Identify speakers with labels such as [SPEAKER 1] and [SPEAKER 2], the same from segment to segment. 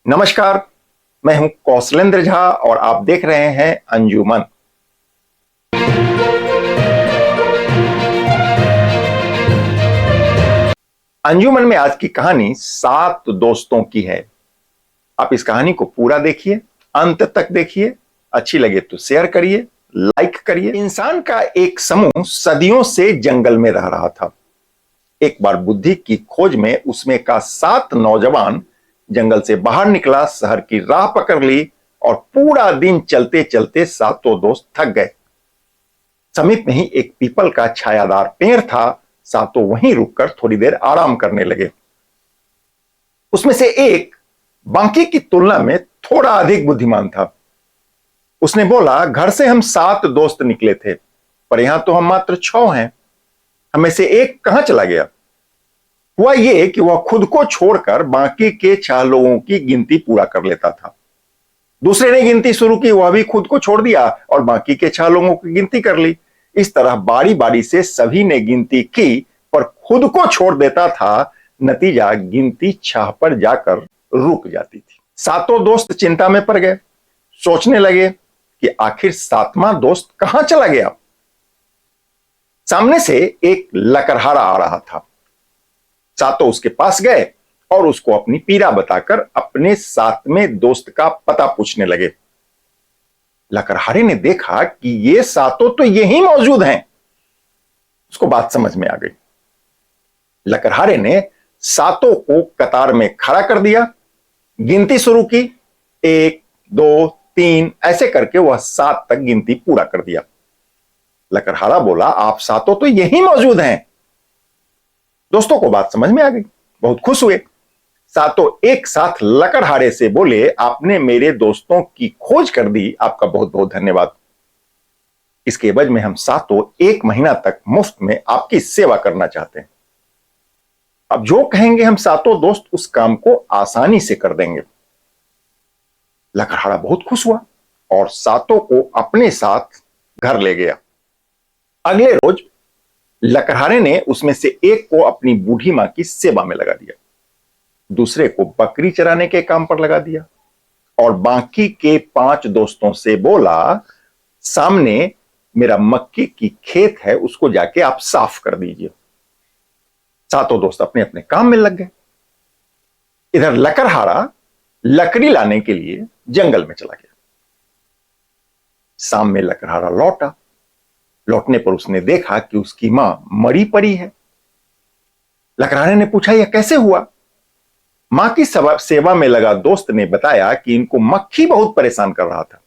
[SPEAKER 1] नमस्कार। मैं हूं कौशलेंद्र झा और आप देख रहे हैं अंजुमन। अंजुमन में आज की कहानी 7 दोस्तों की है। आप इस कहानी को पूरा देखिए, अंत तक देखिए। अच्छी लगे तो शेयर करिए, लाइक करिए। इंसान का एक समूह सदियों से जंगल में रह रहा था। एक बार बुद्धि की खोज में उसमें का 7 नौजवान जंगल से बाहर निकला, शहर की राह पकड़ ली और पूरा दिन चलते चलते सातों दोस्त थक गए। समीप में ही एक पीपल का छायादार पेड़ था। सातों वहीं रुककर थोड़ी देर आराम करने लगे। उसमें से एक बाकी की तुलना में थोड़ा अधिक बुद्धिमान था। उसने बोला, घर से हम 7 दोस्त निकले थे, पर यहां तो हम मात्र 6 हैं। हमें से एक कहां चला गया? हुआ यह कि वह खुद को छोड़कर बाकी के 6 लोगों की गिनती पूरा कर लेता था। दूसरे ने गिनती शुरू की, वह भी खुद को छोड़ दिया और बाकी के 6 लोगों की गिनती कर ली। इस तरह बारी बारी से सभी ने गिनती की, पर खुद को छोड़ देता था। नतीजा गिनती 6 पर जाकर रुक जाती थी। सातों दोस्त चिंता में पड़ गए। सोचने लगे कि आखिर 7वां दोस्त कहां चला गया। सामने से एक लकड़हारा आ रहा था। सातों उसके पास गए और उसको अपनी पीड़ा बताकर अपने 7वें दोस्त का पता पूछने लगे। लकड़हारे ने देखा कि ये सातों तो यहीं मौजूद हैं। उसको बात समझ में आ गई। लकड़हारे ने सातों को कतार में खड़ा कर दिया, गिनती शुरू की। 1 2 3 ऐसे करके वह 7 तक गिनती पूरा कर दिया। लकड़हारा बोला, आप सातों तो यहीं मौजूद हैं। दोस्तों को बात समझ में आ गई, बहुत खुश हुए। सातों एक साथ लकड़हारे से बोले, आपने मेरे दोस्तों की खोज कर दी, आपका बहुत बहुत धन्यवाद। इसके एवज में हम सातों 1 महीना तक मुफ्त में आपकी सेवा करना चाहते हैं। अब जो कहेंगे हम सातों दोस्त उस काम को आसानी से कर देंगे। लकड़हारा बहुत खुश हुआ और सातों को अपने साथ घर ले गया। अगले रोज लकड़हारे ने उसमें से एक को अपनी बूढ़ी मां की सेवा में लगा दिया, दूसरे को बकरी चराने के काम पर लगा दिया और बाकी के 5 दोस्तों से बोला, सामने मेरा मक्के की खेत है, उसको जाके आप साफ कर दीजिए। सातों दोस्त अपने अपने काम में लग गए। इधर लकड़हारा लकड़ी लाने के लिए जंगल में चला गया। शाम में लकड़हारा लौटा। लौटने पर उसने देखा कि उसकी मां मरी पड़ी है। लकड़हारे ने पूछा, यह कैसे हुआ? मां की सेवा में लगा दोस्त ने बताया कि इनको मक्खी बहुत परेशान कर रहा था।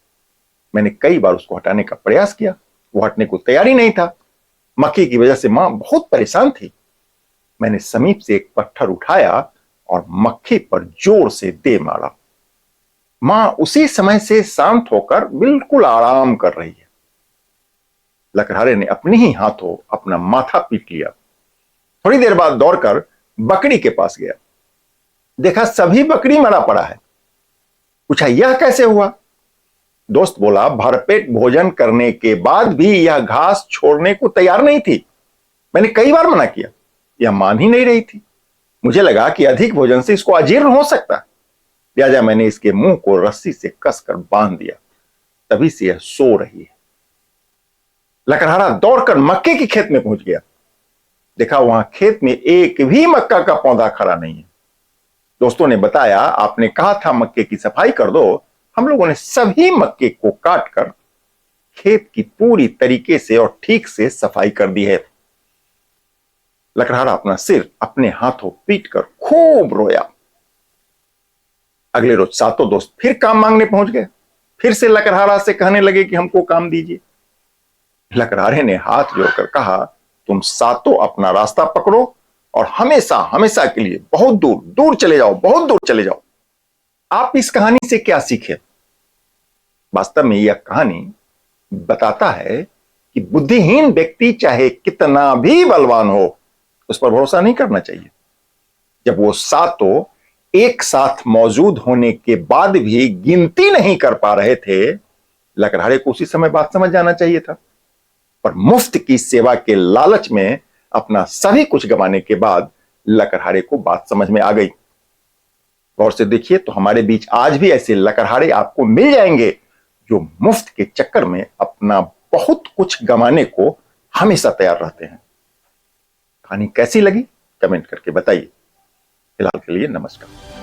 [SPEAKER 1] मैंने कई बार उसको हटाने का प्रयास किया, वो हटने को तैयार ही नहीं था। मक्खी की वजह से मां बहुत परेशान थी। मैंने समीप से एक पत्थर उठाया और मक्खी पर जोर से दे मारा। मां उसी समय से शांत होकर बिल्कुल आराम कर रही है। लकड़हारे ने अपने ही हाथों अपना माथा पीट लिया। थोड़ी देर बाद दौड़कर बकरी के पास गया। देखा सभी बकरी मरा पड़ा है। पूछा, यह कैसे हुआ? दोस्त बोला, भरपेट भोजन करने के बाद भी यह घास छोड़ने को तैयार नहीं थी। मैंने कई बार मना किया, यह मान ही नहीं रही थी। मुझे लगा कि अधिक भोजन से इसको अजीर्ण हो सकता है, लिहाजा मैंने इसके मुंह को रस्सी से कसकर बांध दिया। तभी से यह सो रही है। लकड़हारा दौड़कर मक्के के खेत में पहुंच गया। देखा वहां खेत में एक भी मक्का का पौधा खड़ा नहीं है। दोस्तों ने बताया, आपने कहा था मक्के की सफाई कर दो। हम लोगों ने सभी मक्के को काटकर खेत की पूरी तरीके से और ठीक से सफाई कर दी है। लकड़हारा अपना सिर अपने हाथों पीटकर खूब रोया। अगले रोज सातों दोस्त फिर काम मांगने पहुंच गए। फिर से लकड़हारा से कहने लगे कि हमको काम दीजिए। लकड़हारे ने हाथ जोड़कर कहा, तुम सातों अपना रास्ता पकड़ो और हमेशा हमेशा के लिए बहुत दूर दूर चले जाओ, बहुत दूर चले जाओ। आप इस कहानी से क्या सीखे? वास्तव में यह कहानी बताता है कि बुद्धिहीन व्यक्ति चाहे कितना भी बलवान हो, उस पर भरोसा नहीं करना चाहिए। जब वो सातों एक साथ मौजूद होने के बाद भी गिनती नहीं कर पा रहे थे, लकड़हारे को उसी समय बात समझ जाना चाहिए था। पर मुफ्त की सेवा के लालच में अपना सभी कुछ गंवाने के बाद लकड़हारे को बात समझ में आ गई। गौर से देखिए तो हमारे बीच आज भी ऐसे लकड़हारे आपको मिल जाएंगे जो मुफ्त के चक्कर में अपना बहुत कुछ गंवाने को हमेशा तैयार रहते हैं। कहानी कैसी लगी कमेंट करके बताइए। फिलहाल के लिए नमस्कार।